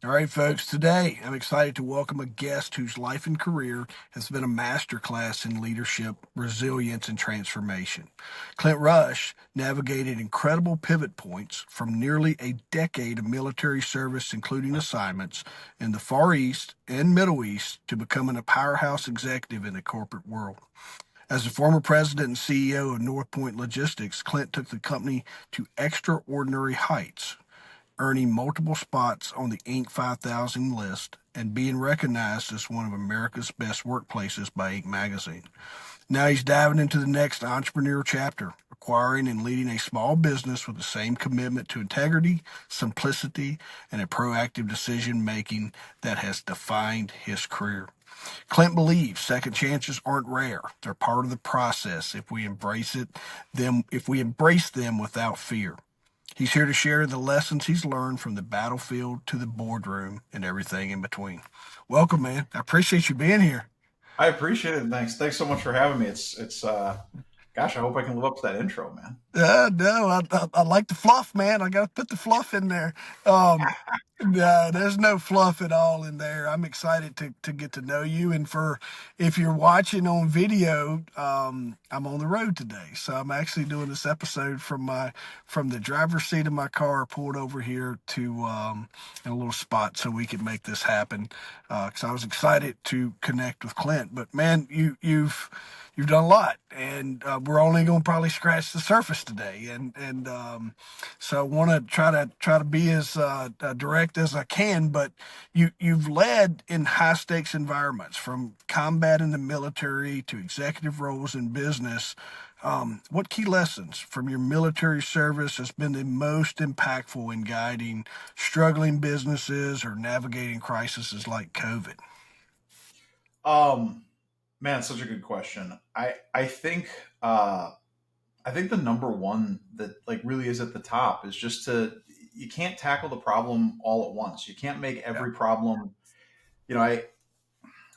All right, folks, today I'm excited to welcome a guest whose life and career has been a masterclass in leadership, resilience, and transformation. Clint Rusch navigated incredible pivot points from nearly a decade of military service, including assignments in the Far East and Middle East, to becoming a powerhouse executive in the corporate world. As the former president and CEO of North Point Logistics, Clint took the company to extraordinary heights, earning multiple spots on the Inc. 5000 list and being recognized as one of America's best workplaces by Inc. magazine. Now he's diving into the next entrepreneurial chapter, acquiring and leading a small business with the same commitment to integrity, simplicity, and a proactive decision making that has defined his career. Clint believes second chances aren't rare. They're part of the process if we embrace them without fear. He's here to share the lessons he's learned from the battlefield to the boardroom and everything in between. Welcome, man. I appreciate you being here. I appreciate it. Thanks so much for having me. Gosh, I hope I can live up to that intro, man. No, I like the fluff, man. I got to put the fluff in there. Um, no, there's no fluff at all in there. I'm excited to get to know you. And for if you're watching on video, I'm on the road today, so I'm actually doing this episode from the driver's seat of my car, pulled over here to in a little spot so we can make this happen. Because I was excited to connect with Clint. But man, you've done a lot, and we're only going to probably scratch the surface today. So I want to try to be as direct as I can. But you've led in high stakes environments, from combat in the military to executive roles in business. What key lessons from your military service has been the most impactful in guiding struggling businesses or navigating crises like COVID? Um, Man, such a good question. I think the number one that like really is at the top is just to you can't tackle the problem all at once. You can't make Yeah. every problem. You know, I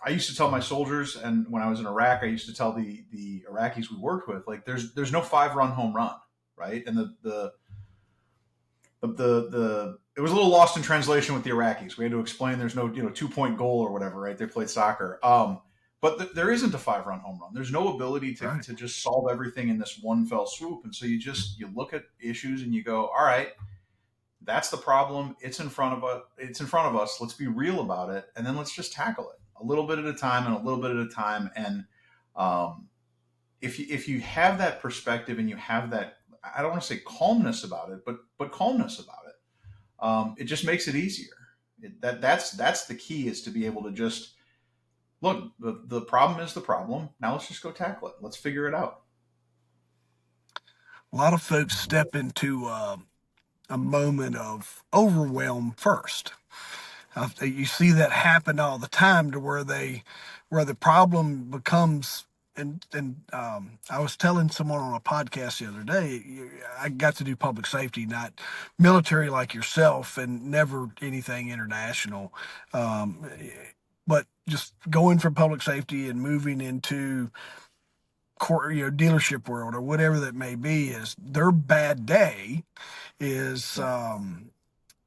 used to tell my soldiers, and when I was in Iraq, I used to tell the Iraqis we worked with, like there's no 5 run home run, right? And the it was a little lost in translation with the Iraqis. We had to explain there's no 2 point goal or whatever, right? They played soccer. But there isn't a 5 run home run. There's no ability Right. to just solve everything in this one fell swoop. And so you look at issues and you go, all right, that's the problem. It's in front of us. It's in front of us. Let's be real about it, and then let's just tackle it a little bit at a time and a little bit at a time. And um, if you have that perspective and you have that, I don't want to say calmness about it, but calmness about it, it just makes it easier. That's the key, is to be able to just look. The problem is the problem. Now let's just go tackle it. Let's figure it out. A lot of folks step into a moment of overwhelm first. You see that happen all the time, to where the problem becomes. I was telling someone on a podcast the other day, I got to do public safety, not military like yourself, and never anything international. Um, but just going from public safety and moving into dealership world or whatever that may be, is their bad day is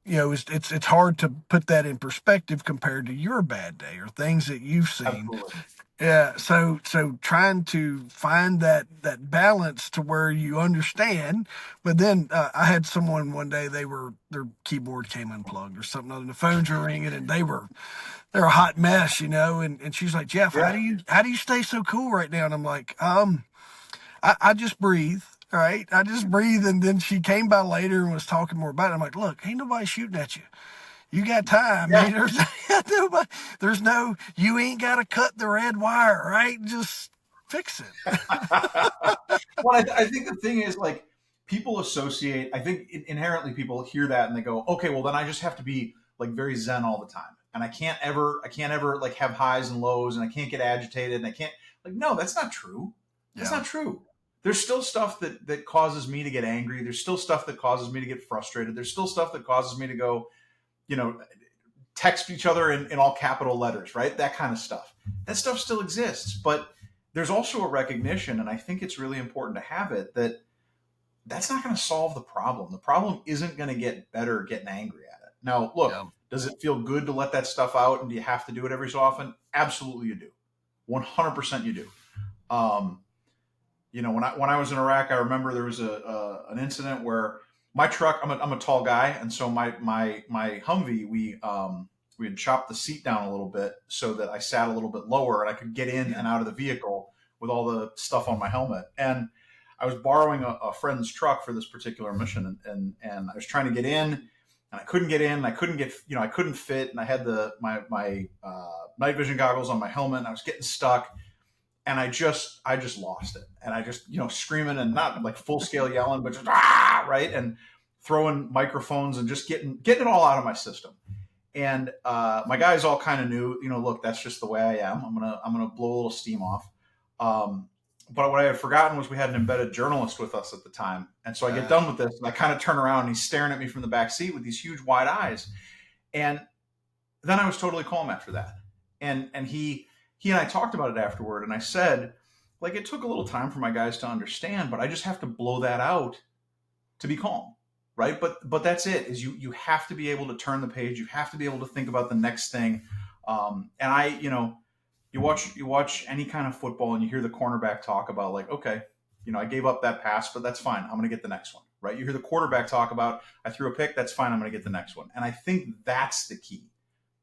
Yeah, it's hard to put that in perspective compared to your bad day or things that you've seen. absolutely. Yeah, so trying to find that balance to where you understand. But then I had someone one day, their keyboard came unplugged or something, and the phones were ringing, and they're a hot mess, and she's like, Jeff, Yeah. how do you stay so cool right now? And I'm like, I just breathe. Right. I just breathe. And then she came by later and was talking more about it. I'm like, look, ain't nobody shooting at you. You got time. Yeah. Man, nobody, you ain't got to cut the red wire. Right. Just fix it. Well, I think the thing is, like, people associate. I think inherently people hear that and they go, okay, well then I just have to be like very zen all the time, and I can't ever like have highs and lows, and I can't get agitated, and I can't like. No, that's not true. That's Yeah. not true. There's still stuff that causes me to get angry. There's still stuff that causes me to get frustrated. There's still stuff that causes me to go, you know, text each other in all capital letters, right? That kind of stuff. That stuff still exists, but there's also a recognition, and I think it's really important to have it, that that's not going to solve the problem. The problem isn't going to get better getting angry at it. Now, look, Yeah. Does it feel good to let that stuff out? And do you have to do it every so often? Absolutely, you do. 100% you do. Um, when I was in Iraq, I remember there was an incident where my truck. I'm a tall guy, and so my Humvee, we had chopped the seat down a little bit so that I sat a little bit lower and I could get in Yeah. and out of the vehicle with all the stuff on my helmet. And I was borrowing a friend's truck for this particular mission, and I was trying to get in, and I couldn't get in. I couldn't get, I couldn't fit, and I had my night vision goggles on my helmet, and I was getting stuck, and I just lost it, and I just screaming, and not like full scale yelling, but just right, and throwing microphones and just getting it all out of my system. And my guys all kind of knew, look, that's just the way I am. I'm gonna blow a little steam off. Um, but what I had forgotten was we had an embedded journalist with us at the time, and so I get done with this, and I kind of turn around, and he's staring at me from the back seat with these huge wide eyes, and then I was totally calm after that. And he and I talked about it afterward, and I said, like, it took a little time for my guys to understand, but I just have to blow that out to be calm, right? But that's it. Is you have to be able to turn the page. You have to be able to think about the next thing. And you watch any kind of football, and you hear the cornerback talk about, like, okay, I gave up that pass, but that's fine. I'm going to get the next one, right? You hear the quarterback talk about, I threw a pick, that's fine. I'm going to get the next one. And I think that's the key.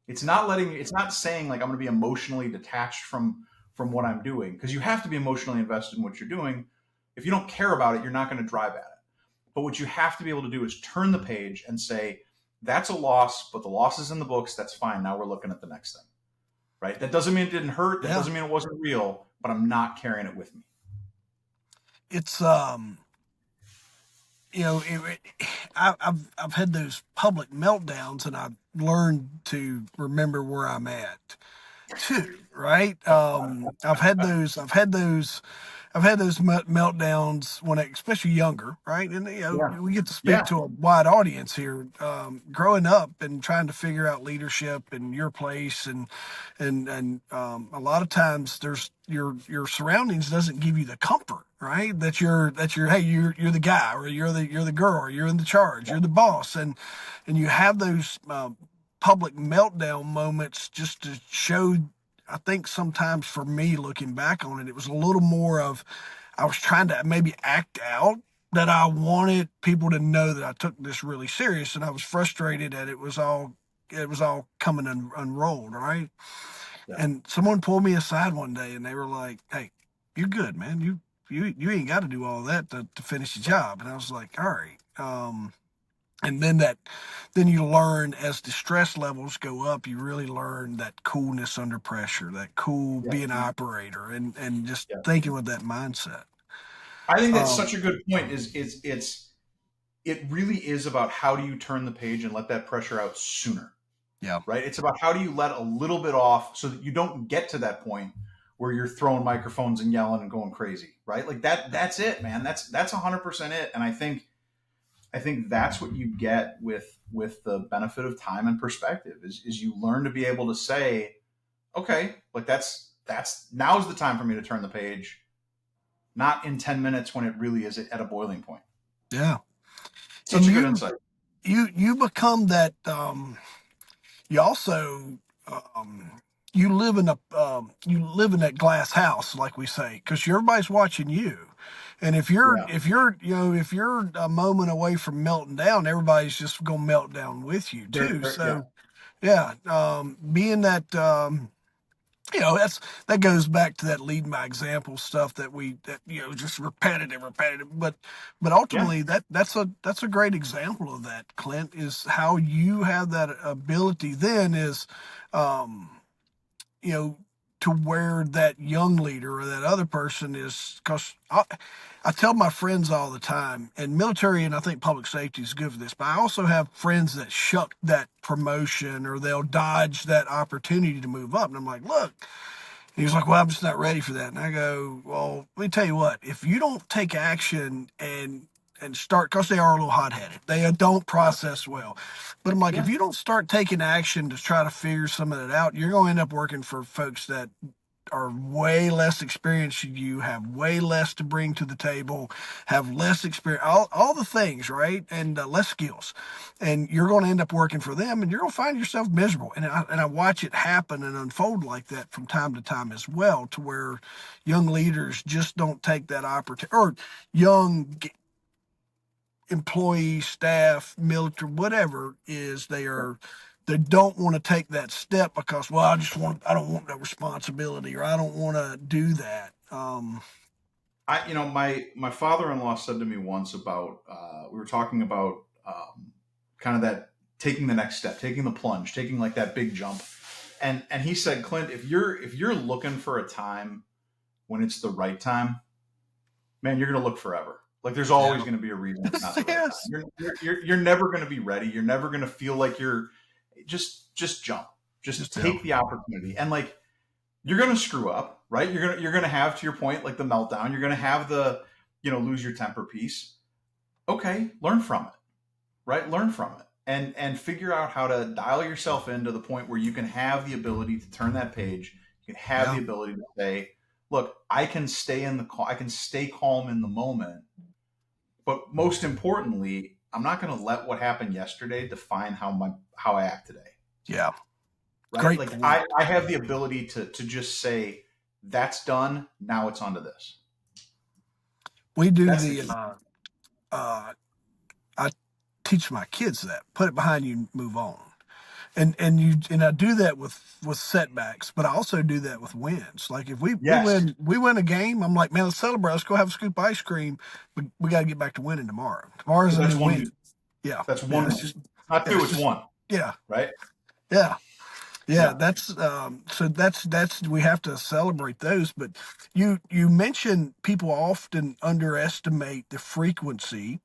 It's not saying, like, I'm going to be emotionally detached from what I'm doing, because you have to be emotionally invested in what you're doing. If you don't care about it, you're not going to drive at it. But what you have to be able to do is turn the page and say, that's a loss, but the loss is in the books. That's fine. Now we're looking at the next thing, right? That doesn't mean it didn't hurt. That Yeah. doesn't mean it wasn't real, but I'm not carrying it with me. It's I've had those public meltdowns, and I've learned to remember where I'm at too, right? I've had those meltdowns when, especially younger, right? And Yeah. we get to speak Yeah. to a wide audience here. Growing up and trying to figure out leadership and your place, and a lot of times there's your surroundings doesn't give you the comfort, right? That you're hey, you're the guy, or you're the girl, or you're in the charge, you're the boss, and you have those public meltdown moments just to show. I think sometimes for me, looking back on it, it was a little more of I was trying to maybe act out that I wanted people to know that I took this really serious, and I was frustrated that it was all coming unrolled, right? Yeah. And someone pulled me aside one day, and they were like, "Hey, you're good, man. You ain't got to do all that to finish the job." And I was like, "All right." And then you learn as the stress levels go up, you really learn that coolness under pressure, that cool Yeah. be an operator, and just Yeah. thinking with that mindset. I think that's such Um, a good point. It really is about, how do you turn the page and let that pressure out sooner, yeah, right? It's about, how do you let a little bit off so that you don't get to that point where you're throwing microphones and yelling and going crazy, right? Like that's it, man. That's 100% it. And I think that's what you get with the benefit of time and perspective, is you learn to be able to say, okay, like, that's now's the time for me to turn the page, not in 10 minutes when it really is at a boiling point. yeah. And Such a good insight. you become that. You also um, you live in that glass house, like we say, because everybody's watching you. And if you're Yeah. if you're if you're a moment away from melting down, everybody's just gonna melt down with you too. Yeah. So yeah, being that that goes back to that lead by example stuff that just repetitive, but Yeah. ultimately that's a great example of that, Clint, is how you have that ability then is um you know to where that young leader or that other person is, because I tell my friends all the time, and military and I think public safety is good for this, but I also have friends that shuck that promotion or they'll dodge that opportunity to move up. And I'm like, look, and he's like, well, I'm just not ready for that. And I go, well, let me tell you what, if you don't take action and start, because they are a little hot headed, they don't Yeah. process well. But I'm like, if Yeah. you don't start taking action to try to figure some of that out, you're going to end up working for folks that are way less experienced than you, have way less to bring to the table, have less experience, all the things, right? And less skills. And you're going to end up working for them and you're going to find yourself miserable. And I watch it happen and unfold like that from time to time as well, to where young leaders just don't take that opportunity, or young employees, staff, military, whatever is, they don't want to take that step because, well, I don't want that responsibility, or I don't want to do that. My father-in-law said to me once about we were talking about kind of that taking the next step, taking the plunge, taking like that big jump, and he said, Clint, if you're looking for a time when it's the right time, man, you're going to look forever. Like there's always Yeah. going to be a reason it's not the right time. Yes. You're never going to be ready. You're never going to feel like you're just jump, just Just yeah. take the opportunity, and like you're going to screw up, right? You're going to have, to your point, like the meltdown. You're going to have the lose your temper piece. Okay, learn from it, right? Learn from it, and figure out how to dial yourself in to the point where you can have the ability to turn that page. You can have Yeah. the ability to say, look, I can stay calm in the moment, but most importantly, I'm not going to let what happened yesterday define how I act today. Yeah. Right? Great Like point. I have the ability to just say, that's done. Now it's onto this. We do That's the the, key. I teach my kids that, put it behind you and move on. And I do that with setbacks, but I also do that with wins. Like if Yes. we win a game, I'm like, man, let's celebrate. Let's go have a scoop of ice cream. We got to get back to winning tomorrow. Tomorrow's a That's new one win. win. Yeah, That's yeah. one It's win. just Not yeah, two, it's it's just one. yeah, Right? yeah, yeah. Yeah. That's we have to celebrate those. But you mentioned people often underestimate the frequency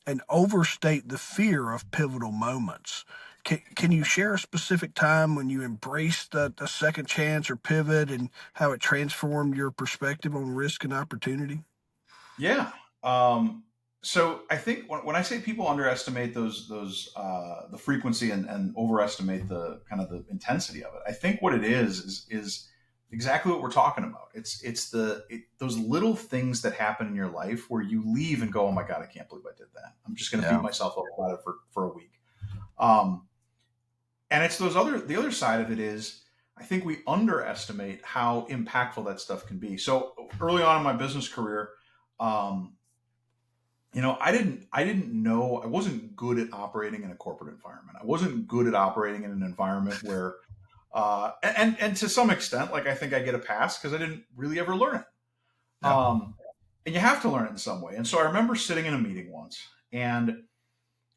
and overstate the fear of pivotal moments. Can you share a specific time when you embraced the second chance or pivot, and how it transformed your perspective on risk and opportunity? Yeah. So I think when I say people underestimate those the frequency and overestimate the kind of the intensity of it, I think what it is exactly what we're talking about. It's those little things that happen in your life where you leave and go, oh my god, I can't believe I did that. I'm just going to beat Yeah. myself up about it for a week. Um, and it's the other side of it is I think we underestimate how impactful that stuff can be. So early on in my business career, um, I didn't know, I wasn't good at operating in a corporate environment. I wasn't good at operating in an environment where and to some extent, like I think I get a pass because I didn't really ever learn it. Yeah. And you have to learn it in some way. And so I remember sitting in a meeting once, and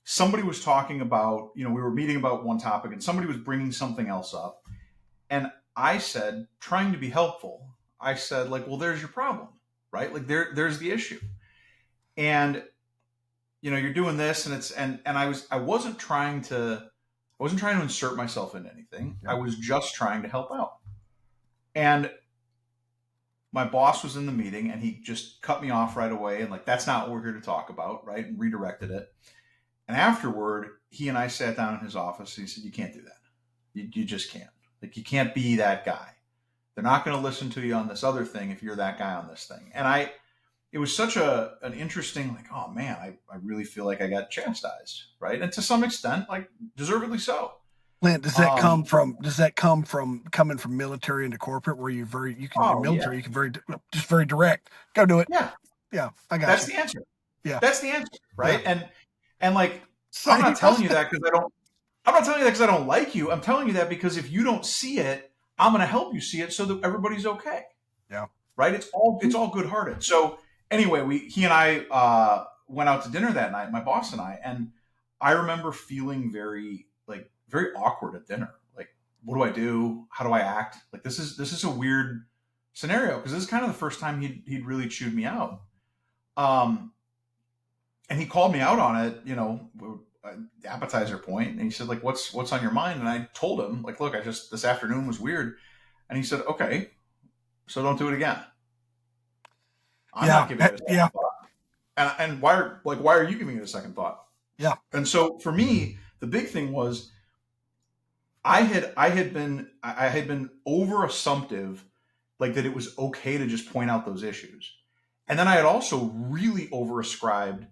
somebody was talking about, we were meeting about one topic, and somebody was bringing something else up, and I said, trying to be helpful, I said, like, well, there's your problem, right? Like there's the issue. And you're doing this, and I wasn't trying to insert myself into anything. I Yeah. was just trying to help out. And my boss was in the meeting, and he just cut me off right away, and like, that's not what we're here to talk about, right? And redirected it. And afterward, he and I sat down in his office, and he said, you can't do that. You just can't. Like, you can't be that guy. They're not going to listen to you on this other thing if you're that guy on this thing. And it was such an interesting, like, oh man, I really feel like I got chastised, right? And to some extent, like, deservedly so. Clint, Um, does that come from coming from military into corporate, where you can, in oh yeah, military you can just very direct, go do it. yeah, Yeah, I got that's you. the answer. Yeah, That's the answer, yeah. right? And like, I'm Same. not telling you that because I don't. I'm not telling you that because I don't like you. I'm telling you that because if you don't see it, I'm going to help you see it so that everybody's okay, Yeah. right? It's all good hearted. So anyway, he and I went out to dinner that night, my boss and I remember feeling very awkward at dinner. Like, what do I do? How do I act? Like, this is a weird scenario because this is kind of the first time he'd really chewed me out. Um, and he called me out on it, appetizer point, and he said, like, what's on your mind? And I told him, like, look, I just, this afternoon was weird. And he said, okay, so don't do it again. I'm not Yeah. giving it a Yeah. second thought. And why are you giving it a second thought? Yeah. And so for me, the big thing was I had been over assumptive like that it was okay to just point out those issues. And then I had also really overascribed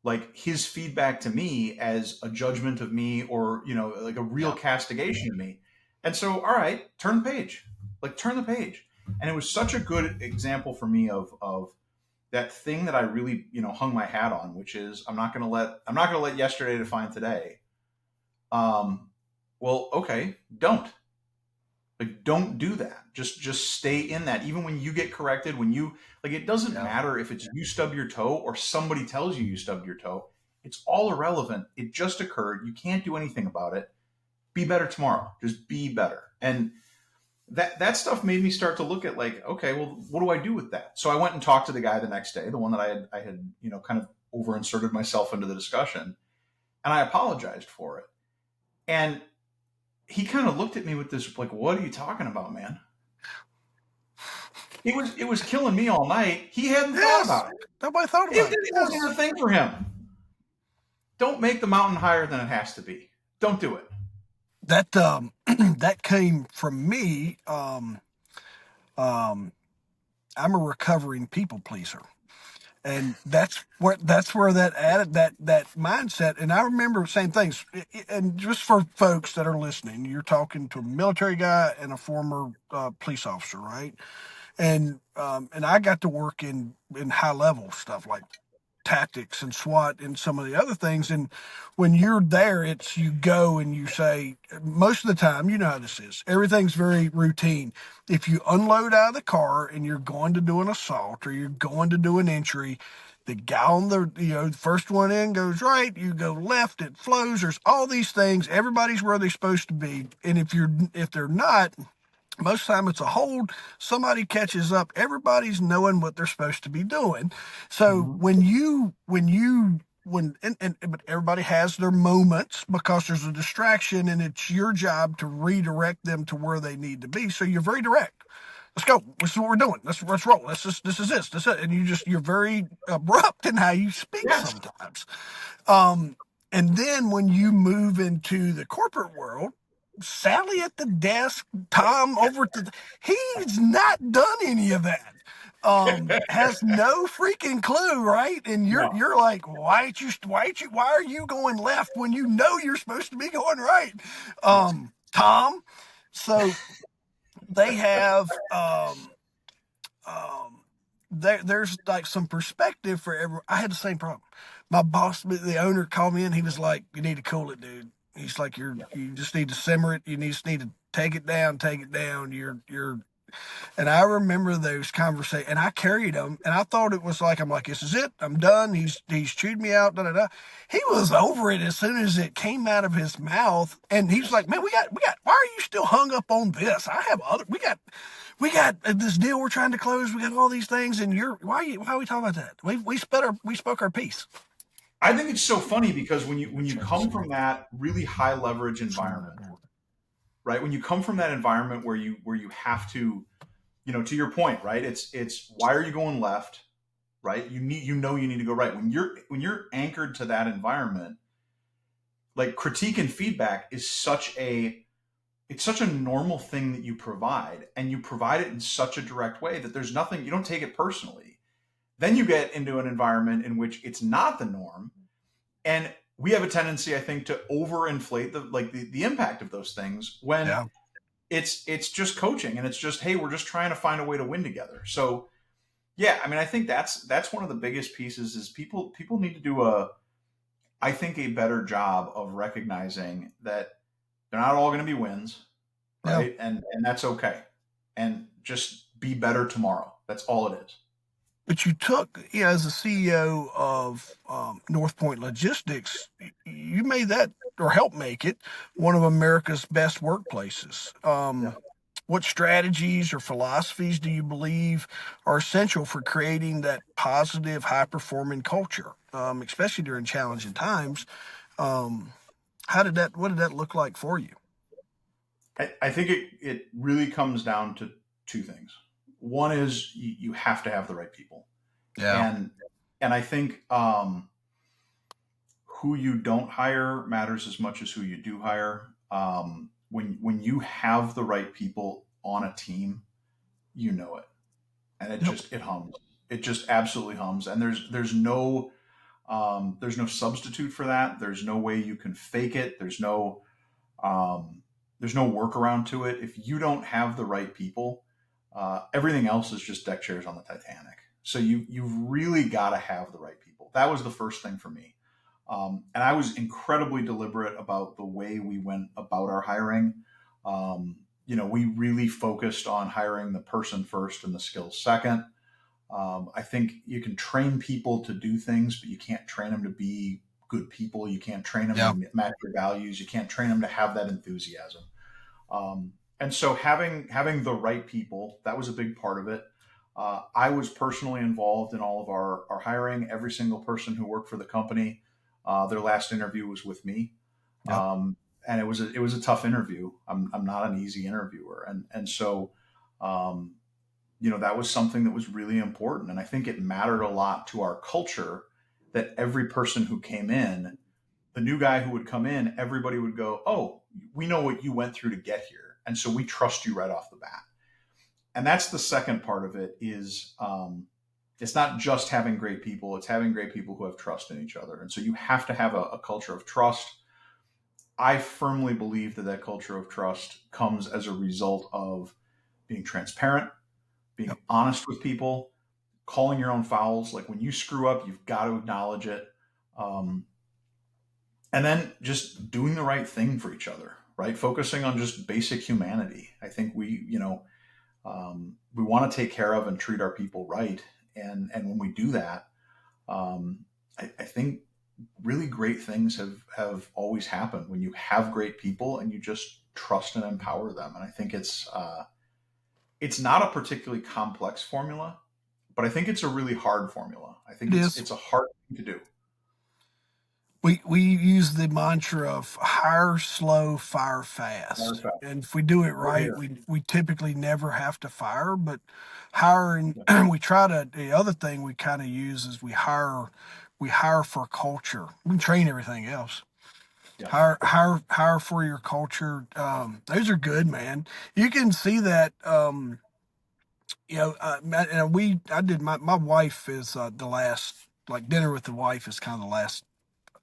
like his feedback to me as a judgment of me, or like a real Yeah. castigation of me. And so, all right, turn the page, like turn the page. And it was such a good example for me of that thing that I really hung my hat on, which is I'm not going to let yesterday define today. Well, okay, don't do that. Just stay in that. Even when you get corrected, when you like, it doesn't Yeah. matter if it's you stub your toe or somebody tells you stubbed your toe. It's all irrelevant. It just occurred. You can't do anything about it. Be better tomorrow. Just be better. And that stuff made me start to look at like, okay, well, what do I do with that? So I went and talked to the guy the next day, the one that I had kind of over inserted myself into the discussion, and I apologized for it. And he kind of looked at me with this like, what are you talking about, man? It was killing me all night. He hadn't thought Yes. about it. Nobody thought about it. It wasn't Yes. a thing for him. Don't make the mountain higher than it has to be. Don't do it. That that came from me. Um, I'm a recovering people pleaser. And that's where that added that mindset. And I remember same things. And just for folks that are listening, you're talking to a military guy and a former police officer, right? And I got to work in high level stuff like tactics and SWAT and some of the other things. And when you're there, it's you go and you say, most of the time, you know how this is. Everything's very routine. If you unload out of the car and you're going to do an assault or you're going to do an entry, the guy on the first one in goes right, you go left, it flows. There's all these things. Everybody's where they're supposed to be. And if they're not, most of the time it's a hold, somebody catches up, everybody's knowing what they're supposed to be doing. So Mm-hmm. when but everybody has their moments because there's a distraction, and it's your job to redirect them to where they need to be. So you're very direct. Let's go. This is what we're doing. Let's roll. This is it. And you're very abrupt in how you speak Yes. sometimes. Um, and then when you move into the corporate world, Sally at the desk, Tom over at he's not done any of that. Has no freaking clue, right? And you're No. you're like, why are you going left when you know you're supposed to be going right? Yes. Tom. So they have um, there's like some perspective for every. I had the same problem. My boss, the owner, called me in. He was like, "You need to cool it, dude." He's like, You just need to simmer it. You just need to take it down, take it down. You're." And I remember those conversations, and I carried them, and I thought it was like, I'm like, this is it, I'm done. He's chewed me out, da da da. He was over it as soon as it came out of his mouth, and he's like, man, we got. Why are you still hung up on this? I have other. We got this deal we're trying to close. We got all these things, and why are we talking about that? We spoke our piece. I think it's so funny because when you come from that really high leverage environment, right? When you come from that environment where you have to, to your point, right? It's why are you going left, right? You need to go right. When you're anchored to that environment, like critique and feedback is such a normal thing that you provide, and you provide it in such a direct way that there's nothing, you don't take it personally. Then you get into an environment in which it's not the norm, and we have a tendency, I think, to overinflate the impact of those things when Yeah. it's just coaching, and it's just, hey, we're just trying to find a way to win together. So yeah, I mean, I think that's one of the biggest pieces is people need to do I think a better job of recognizing that they're not all going to be wins, Yeah. right? And that's okay. And just be better tomorrow. That's all it is. But you took, as the CEO of North Point Logistics, you made that or helped make it one of America's best workplaces. Yeah. What strategies or philosophies do you believe are essential for creating that positive, high performing culture, especially during challenging times? Um, what did that look like for you? I think it really comes down to two things. One is you have to have the right people. Yeah. And I think who you don't hire matters as much as who you do hire. When you have the right people on a team, you know it, and Yep. it hums. It just absolutely hums, and there's no substitute for that. There's no way you can fake it. Um, there's no workaround to it. If you don't have the right people, everything else is just deck chairs on the Titanic. So you've really got to have the right people. That was the first thing for me, and I was incredibly deliberate about the way we went about our hiring. We really focused on hiring the person first and the skills second. I think you can train people to do things, but you can't train them to be good people. You can't train them Yeah. to match your values. You can't train them to have that enthusiasm. And so having the right people, that was a big part of it. I was personally involved in all of our hiring. Every single person who worked for the company, their last interview was with me. Yep. And it was a tough interview. I'm not an easy interviewer. And so, um, that was something that was really important. And I think it mattered a lot to our culture that every person who came in, the new guy who would come in, everybody would go, "Oh, we know what you went through to get here. And so we trust you right off the bat." And that's the second part of it is, it's not just having great people, it's having great people who have trust in each other. And so you have to have a culture of trust. I firmly believe that that culture of trust comes as a result of being transparent, being Yep. honest with people, calling your own fouls. Like when you screw up, you've got to acknowledge it. Um, and then just doing the right thing for each other, right? Focusing on just basic humanity. I think we want to take care of and treat our people right. And when we do that, I think really great things have always happened when you have great people and you just trust and empower them. And I think it's not a particularly complex formula, but I think it's a really hard formula. I think It is. it's a hard thing to do. We use the mantra of hire slow, fire Hard fast. fact. And if we do it We're right, here. we typically never have to fire, but hiring, Yeah. we try to, the other thing we kind of use is we hire for culture. We can train everything else. Yeah. Hire for your culture. Those are good, man. You can see that, I did my wife is the last, like dinner with the wife is kind of the last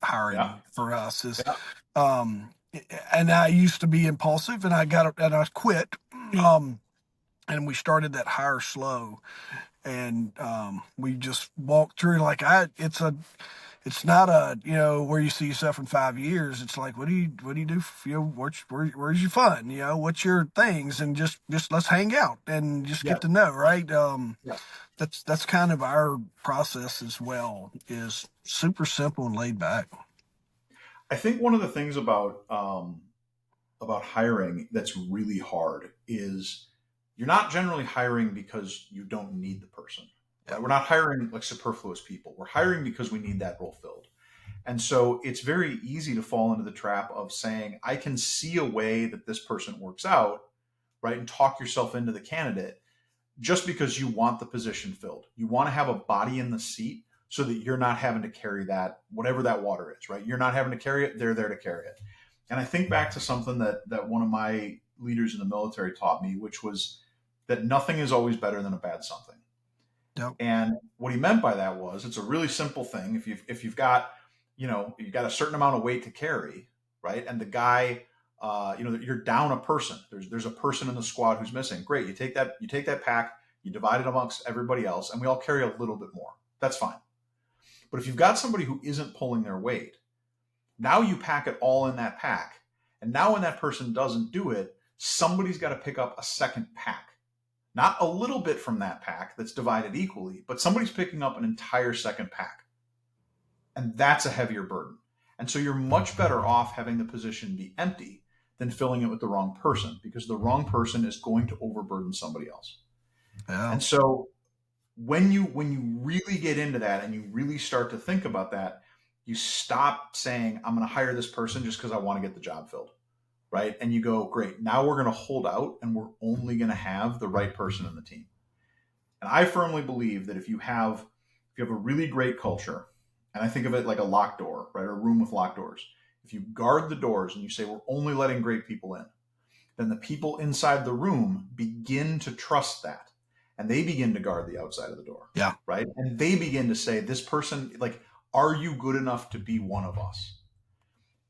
Yeah. hiring for us is, Yeah. um, and I used to be impulsive and I quit. And we started that hire slow and, we just walked through it's not a, where you see yourself in 5 years. It's like, what do you do? Where's your fun? What's your things? And just let's hang out and just Yeah. get to know. Right. Yeah. That's kind of our process as well, is super simple and laid back. I think one of the things about hiring that's really hard is you're not generally hiring because you don't need the person, Yeah. right? We're not hiring like superfluous people. We're hiring because we need that role filled. And so it's very easy to fall into the trap of saying, I can see a way that this person works out, right? And talk yourself into the candidate just because you want the position filled. You want to have a body in the seat so that you're not having to carry that, whatever that water is, right? You're not having to carry it, they're there to carry it. And I think back to something that one of my leaders in the military taught me, which was that nothing is always better than a bad something. Yep. And what he meant by that was it's a really simple thing. If you've got, you've got a certain amount of weight to carry, right? And the guy, you're down a person. There's a person in the squad who's missing. Great. You take that pack, you divide it amongst everybody else, and we all carry a little bit more. That's fine. But if you've got somebody who isn't pulling their weight, now you pack it all in that pack. And now when that person doesn't do it, somebody's got to pick up a second pack. Not a little bit from that pack that's divided equally, but somebody's picking up an entire second pack. And that's a heavier burden. And so you're much better off having the position be empty than filling it with the wrong person, because the wrong person is going to overburden somebody else. Yeah. And so when you really get into that and you really start to think about that, you stop saying, I'm going to hire this person just because I want to get the job filled, right? And you go, great, now we're going to hold out and we're only going to have the right person in the team. And I firmly believe that if you have a really great culture, and I think of it like a locked door, right? Or a room with locked doors. If you guard the doors and you say we're only letting great people in, then the people inside the room begin to trust that. and they begin to guard the outside of the door, Yeah. right? And they begin to say, this person, like, are you good enough to be one of us?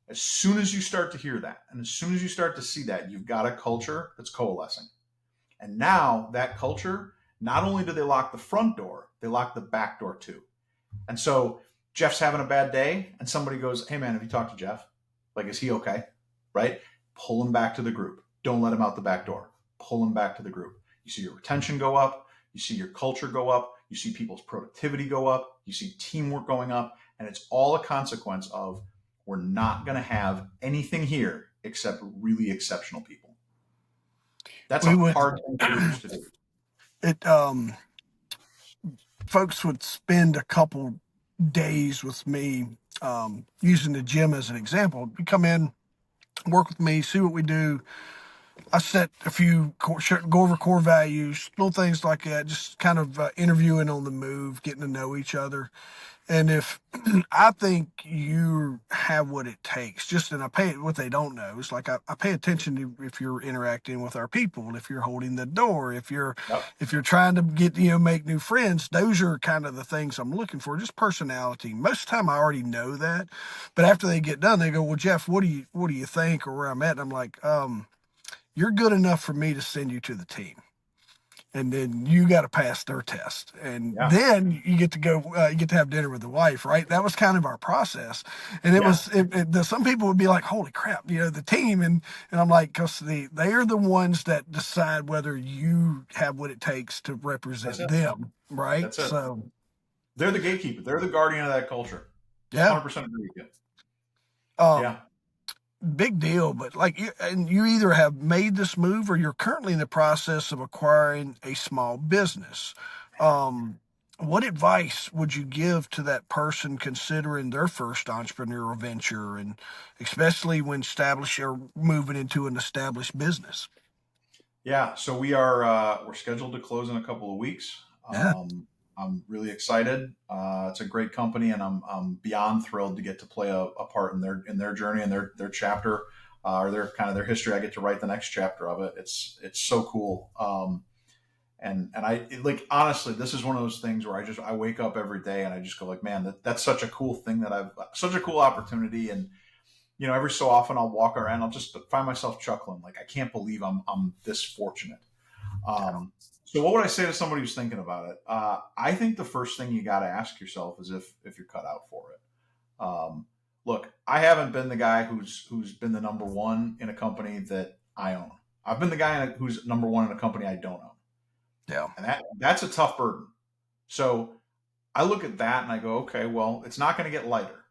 As soon as you start to hear that, and as soon as you start to see that, you've got a culture that's coalescing. And now that culture, not only do they lock the front door, they lock the back door too. And so Jeff's having a bad day, and somebody goes, "Hey man, have you talked to Jeff? Like, is he okay?" Right? Pull him back to the group. Don't let him out the back door. Pull him back to the group. You see your retention go up. You see your culture go up. You see people's productivity go up. You see teamwork going up. And it's all a consequence of, we're not going to have anything here except really exceptional people. That's We a would, hard thing for leaders to do. it, folks would spend a couple days with me, using the gym as an example. You come in, work with me, see what we do. I set a few go over core values, little things like that, just kind of interviewing on the move, getting to know each other. And if I think you have what it takes, just and I pay what they don't know. It's like I pay attention to if you're interacting with our people, if you're holding the door, Yep. if you're trying to get make new friends. Those are kind of the things I'm looking for. Just personality. Most of the time I already know that, but after they get done, they go, "Well, Jeff, what do you think or where I'm at?" And I'm like, "You're good enough for me to send you to the team." And then you got to pass their test, and Yeah. then you get to go. You get to have dinner with the wife, right? That was kind of our process, and it Yeah. was. Some people would be like, "Holy crap!" The team, and I'm like, because they are the ones that decide whether you have what it takes to That's represent it. them, right? That's it. So, They're the gatekeeper. They're the guardian of that culture. yeah. 100% agree with you. Um, Yeah. Big deal, but like you either have made this move or you're currently in the process of acquiring a small business. Um, what advice would you give to that person considering their first entrepreneurial venture, and especially when establishing or moving into an established business? Yeah. So we're scheduled to close in a couple of weeks. Yeah. I'm really excited. It's a great company, and I'm beyond thrilled to get to play a part in their journey and their chapter, or their kind of their history. I get to write the next chapter of it. It's so cool. And like, honestly, this is one of those things where I wake up every day and I just go like, man, that's such a cool thing, that I've such a cool opportunity. And every so often I'll walk around, I'll just find myself chuckling, like, I can't believe I'm this fortunate. Yeah. So what would I say to somebody who's thinking about it? I think the first thing you got to ask yourself is if you're cut out for it. Look, I haven't been the guy who's been the number one in a company that I own. I've been the guy who's number one in a company I don't own, Yeah. and that's a tough burden. So I look at that and I go, okay, well, it's not going to get lighter.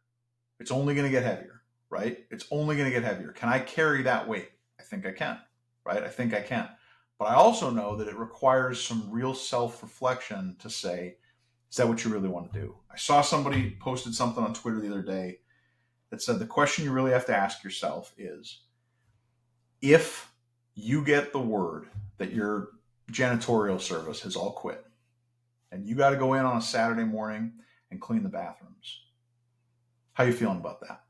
It's only going to get heavier, right? It's only going to get heavier. Can I carry that weight? I think I can, right? I think I can. But I also know that it requires some real self reflection to say, is that what you really want to do? I saw somebody posted something on Twitter the other day that said the question you really have to ask yourself is, if you get the word that your janitorial service has all quit and you got to go in on a Saturday morning and clean the bathrooms, how are you feeling about that?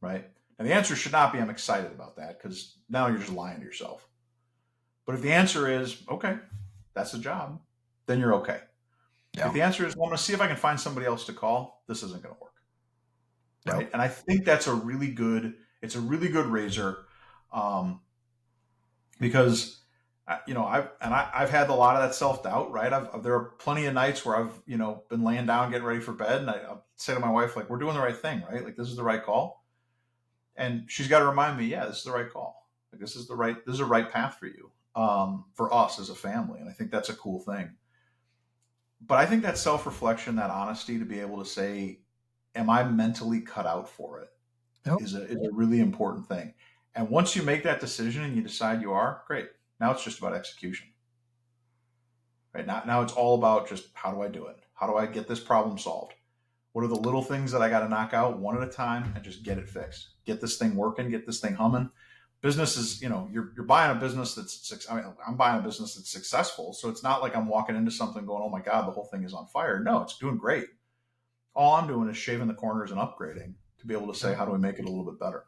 Right? And the answer should not be, I'm excited about that, because now you're just lying to yourself. But if the answer is, okay, that's the job, then you're okay. If Yeah. the answer is, well, I'm going to see if I can find somebody else to call, this isn't going to work. Yeah. Right? And I think it's a really good razor, um, because I've had a lot of that self doubt. Right? There are plenty of nights where I've been laying down getting ready for bed, and I'll say to my wife, like, we're doing the right thing, right? Like, this is the right call, and she's got to remind me, yeah, this is the right call. Like, this is the right path for you, for us as a family, and I think that's a cool thing. But I think that self reflection, that honesty, to be able to say, am I mentally cut out for it, Yep. is a really important thing. And once you make that decision and you decide you are, great. Now it's just about execution. Right? Now it's all about just, how do I do it? How do I get this problem solved? What are the little things that I got to knock out one at a time and just get it fixed? Get this thing working, get this thing humming. Business is, you're buying a business I'm buying a business that's successful. So it's not like I'm walking into something going, oh my God, the whole thing is on fire. No, it's doing great. All I'm doing is shaving the corners and upgrading to be able to say, how do we make it a little bit better?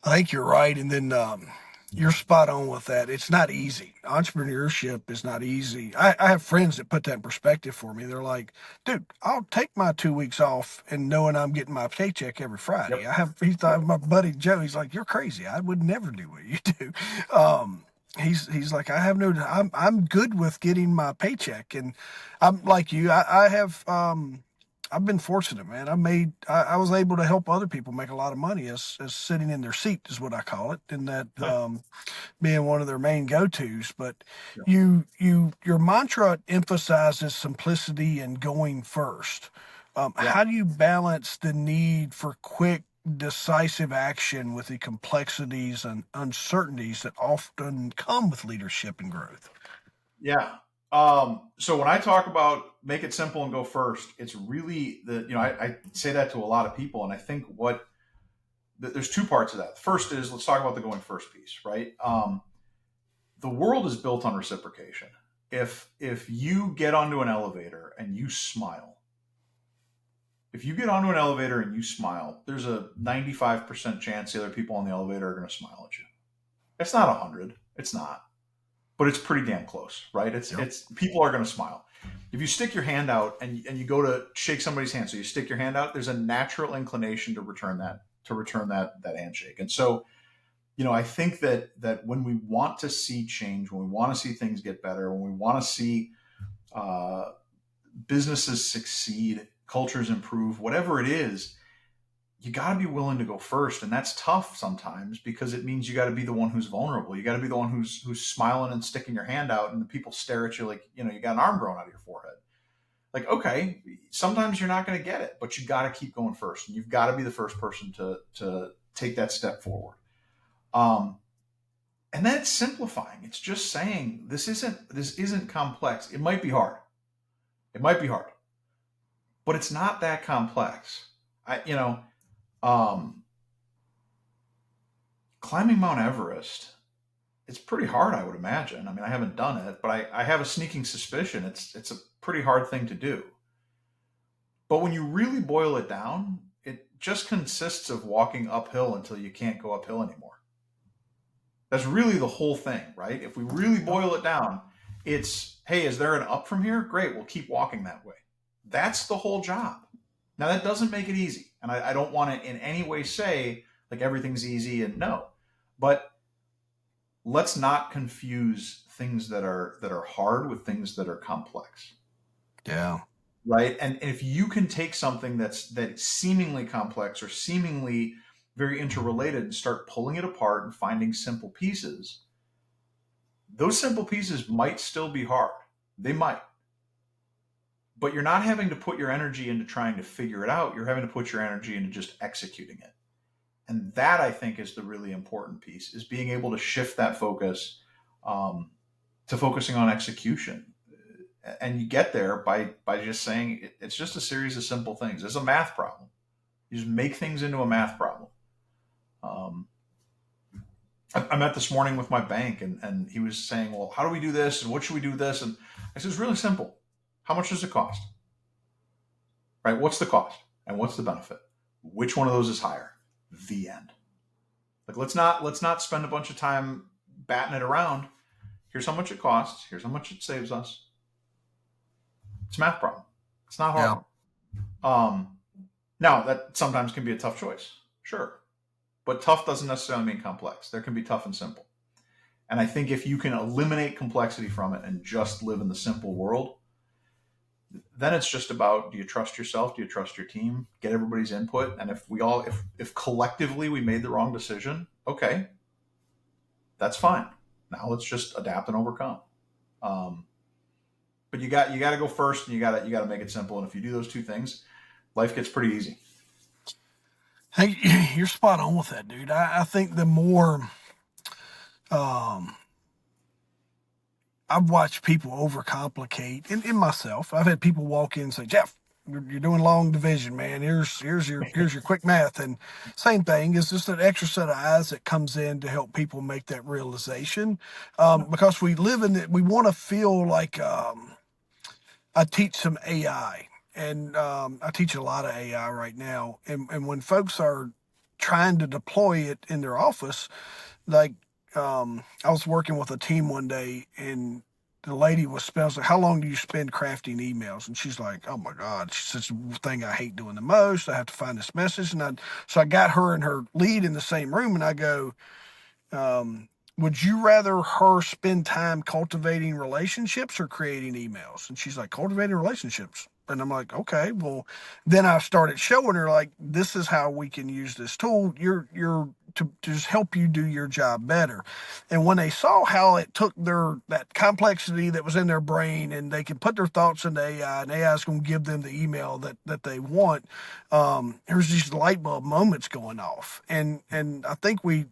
I think you're right. And then You're spot on with that. It's not easy. Entrepreneurship is not easy. I have friends that put that in perspective for me. They're like, dude, I'll take my 2 weeks off and knowing I'm getting my paycheck every Friday. Yep. He thought Yep. my buddy Joe, he's like, you're crazy. I would never do what you do. Um, he's like, I'm good with getting my paycheck. And I'm like you, I have, I've been fortunate, man. I was able to help other people make a lot of money as sitting in their seat is what I call it. And that, Yeah. being one of their main go-tos. But Yeah. your mantra emphasizes simplicity and going first. Yeah. How do you balance the need for quick, decisive action with the complexities and uncertainties that often come with leadership and growth? Yeah. So when I talk about make it simple and go first, it's really I say that to a lot of people, and I think there's two parts of that. The first is let's talk about the going first piece, right? The world is built on reciprocation. If you get onto an elevator and you smile, if you get onto an elevator and you smile, there's a 95% chance the other people on the elevator are going to smile at you. It's not 100. It's not, but it's pretty damn close, right? Yep. It's people are going to smile. If you stick your hand out and you go to shake somebody's hand, so you stick your hand out, there's a natural inclination to return that handshake. And so, I think that when we want to see change, when we want to see things get better, when we want to see uh, businesses succeed, cultures improve, whatever it is, you got to be willing to go first, and that's tough sometimes because it means you got to be the one who's vulnerable. You got to be the one who's smiling and sticking your hand out, and the people stare at you like you got an arm growing out of your forehead. Like, okay, sometimes you're not going to get it, but you got to keep going first, and you've got to be the first person to take that step forward. Um, and that's simplifying. It's just saying this isn't complex. It might be hard. It might be hard, but it's not that complex. I you know um, Climbing Mount Everest, it's pretty hard, I would imagine. I mean, I haven't done it, but I have a sneaking suspicion it's a pretty hard thing to do. But when you really boil it down, it just consists of walking uphill until you can't go uphill anymore. That's really the whole thing, right? If we really Yep. boil it down, it's hey, is there an up from here? Great, we'll keep walking that way. That's the whole job. Now, that doesn't make it easy. And I don't want to in any way say like everything's easy and no. But let's not confuse things that are hard with things that are complex, Yeah. right? And if you can take something that's seemingly complex or seemingly very interrelated and start pulling it apart and finding simple pieces, those simple pieces might still be hard. They might, but you're not having to put your energy into trying to figure it out. You're having to put your energy into just executing it. And that, I think, is the really important piece, is being able to shift that focus um, to focusing on execution. And you get there by just saying it's just a series of simple things. It's a math problem. You just make things into a math problem. um, I met this morning with my bank, and he was saying, well, how do we do this and what should we do with this? And I said, it's really simple. How much does it cost? Right? What's the cost and what's the benefit? Which one of those is higher? The end. Like, let's not spend a bunch of time batting it around. Here's how much it costs. Here's how much it saves us. It's a math problem. It's not hard. Yeah. Um, Now, that sometimes can be a tough choice, sure, but tough doesn't necessarily mean complex. There can be tough and simple. And I think if you can eliminate complexity from it and just live in the simple world, then it's just about, do you trust yourself? Do you trust your team? Get everybody's input. And if collectively we made the wrong decision, okay, that's fine. Now let's just adapt and overcome. Um, but you got to go first, and you got to make it simple. And if you do those two things, life gets pretty easy. Hey, you're spot on with that, dude. I think the more um, I've watched people overcomplicate, in myself, I've had people walk in and say, Jeff, you're doing long division, man. Here's your quick math, and same thing is just an extra set of eyes that comes in to help people make that realization. Yeah. Because we live in it, we want to feel like I teach some AI, and I teach a lot of AI right now. And when folks are trying to deploy it in their office, like I was working with a team one day, and the lady was like, "How long do you spend crafting emails?" And she's like, "Oh my God," she says, "The thing I hate doing the most. I have to find this message." So I got her and her lead in the same room, and I go, um, would you rather her spend time cultivating relationships or creating emails? And she's like, cultivating relationships. And I'm like, okay, well, then I started showing her like, this is how we can use this tool. You're to just help you do your job better. And when they saw how it took that complexity that was in their brain and they can put their thoughts into AI and AI is going to give them the email that they want, there's these light bulb moments going off. And I think we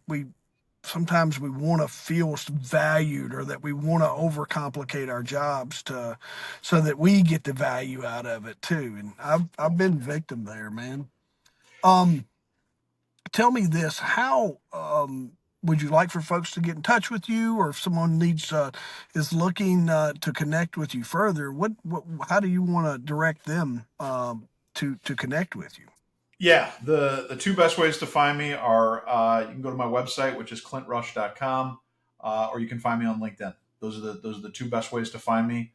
sometimes we want to feel valued or that we want to overcomplicate our jobs to so that we get the value out of it too. And I've been victim there, man. Um, Tell me this: how would you like for folks to get in touch with you, or if someone is looking to connect with you further? What how do you want to direct them to connect with you? Yeah, the two best ways to find me are you can go to my website, which is clintrush.com, or you can find me on LinkedIn. Those are the two best ways to find me.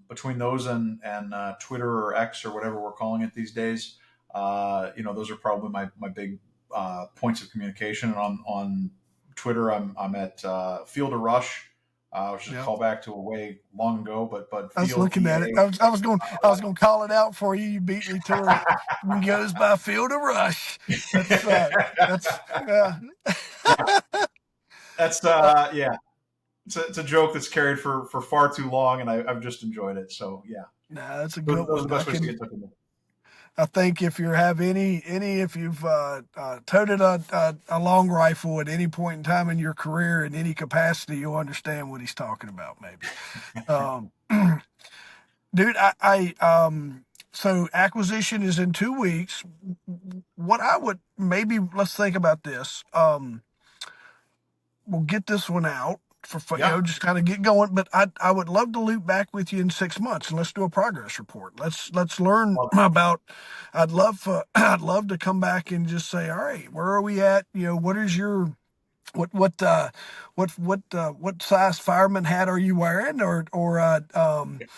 Between those and Twitter or X or whatever we're calling it these days, those are probably my big points of communication. And on Twitter, I'm at Field of Rush, which is a Yeah. callback to a way long ago, but I was Field looking at it. I was going to call it out for you. You beat me to it. He goes by Field of Rush. That's yeah. Yeah, that's Uh, yeah. It's a joke that's carried for far too long, and I've just enjoyed it. So yeah, nah, that's a those, good those are one. the best ways to get in touch with me. I think if you have if you've toted a long rifle at any point in time in your career in any capacity, you'll understand what he's talking about. Maybe, um, dude. So acquisition is in 2 weeks. What I would maybe let's think about this. We'll get this one out Yeah, just kind of get going. But I would love to loop back with you in 6 months and let's do a progress report. Let's learn love about. I'd love for I'd love to come back and just say, all right, where are we at? What is your what size fireman hat are you wearing it.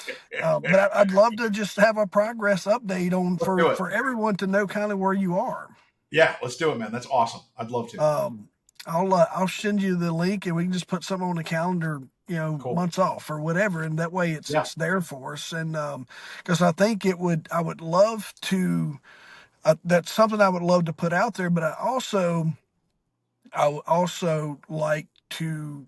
but I'd love to just have a progress update on Let's do it. for everyone to know kind of where you are. Yeah, let's do it, man. That's awesome. I'd love to. Um, I'll send you the link and we can just put something on the calendar, Cool. months off or whatever, and that way Yeah, it's there for us. And because I think I would love to. That's something I would love to put out there, but I would also like to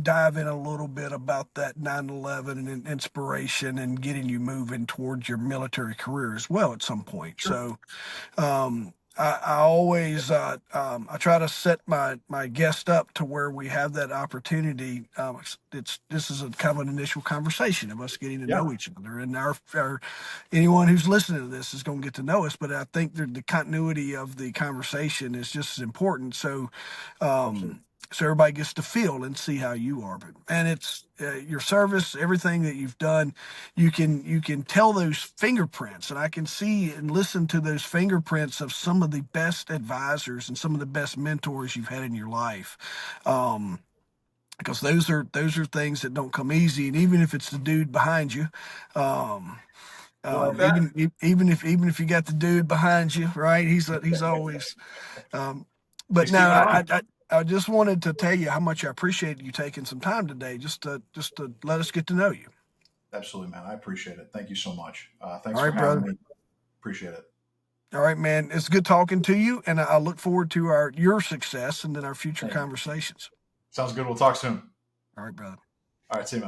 dive in a little bit about that 9/11 and inspiration and getting you moving towards your military career as well at some point. sure. So I always I try to set my guest up to where we have that opportunity. This is a kind of an initial conversation of us getting to Yeah, know each other, and our anyone who's listening to this is going to get to know us. But I think the continuity of the conversation is just as important. absolutely. So everybody gets to feel and see how you are. And it's your service, everything that you've done. You can tell those fingerprints, and I can see and listen to those fingerprints of some of the best advisors and some of the best mentors you've had in your life. Um, because those are things that don't come easy, and even if it's the dude behind you, um, You like that? even if you got the dude behind you, right? He's always um, but He's no, keeping it on. I just wanted to tell you how much I appreciate you taking some time today just to let us get to know you. Absolutely, man. I appreciate it. Thank you so much. Thanks All for right, having brother. me. Appreciate it. All right, man. It's good talking to you, and I look forward to our your success and then our future Thank you. conversations. Sounds good. We'll talk soon. All right, brother. All right, see you, man.